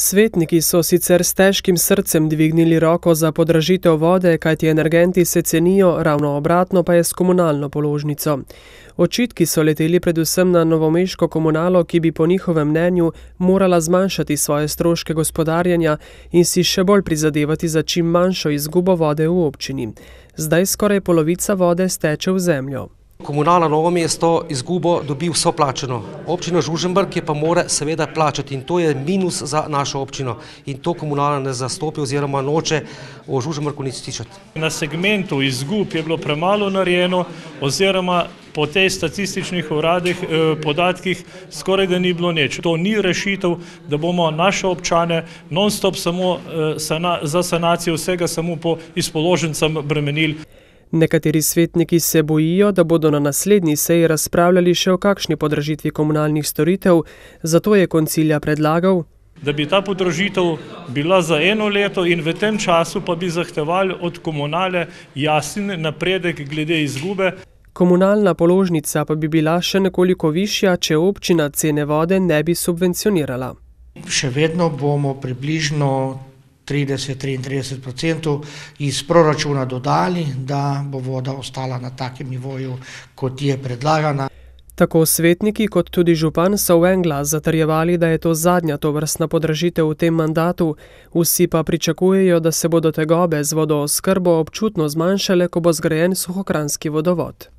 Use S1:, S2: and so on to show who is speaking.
S1: Svetniki so sicer s težkim srcem dvignili roko za podražitev vode, kajti energenti se cenijo, ravno obratno pa je s komunalno položnico. Očitki so leteli predvsem na novomeško komunalo, ki bi po njihovem mnenju morala zmanjšati svoje stroške gospodarjenja in si še bolj prizadevati za čim manjšo izgubo vode v občini. Zdaj skoraj polovica vode steče v zemljo.
S2: Komunala Novo mesto izgubo dobi vso plačeno. Občina Žužemberk je pa mora seveda plačati in to je minus za našo občino. In to komunala ne zastopi oziroma noče o Žužemberku nič slišati.
S3: Na segmentu izgub je bilo premalo narejeno oziroma po tej statističnih podatkih skoraj da ni bilo nič. To ni rešitev, da bomo naše občane non-stop samo za sanacijo vsega samo po izpoložencem bremenili.
S1: Nekateri svetniki se bojijo, da bodo na naslednji seji razpravljali še o kakšni podražitvi komunalnih storitev, zato je koncilija predlagal,
S3: da bi ta podražitev bila za 1 leto in v tem času pa bi zahtevali od komunale jasen napredek glede izgube.
S1: Komunalna položnica pa bi bila še nekoliko višja, če občina cene vode ne bi subvencionirala.
S4: Še vedno bomo približno 30–33% iz proračuna dodali, da bo voda ostala na takem nivoju, kot je predlagana.
S1: Tako svetniki kot tudi župan so v en glas zatrjevali, da je to zadnja tovrstna podražitev v tem mandatu, vsi pa pričakujejo, da se bodo tegobe z vodooskrbo občutno zmanjšale, ko bo zgrajen suhokranjski vodovod.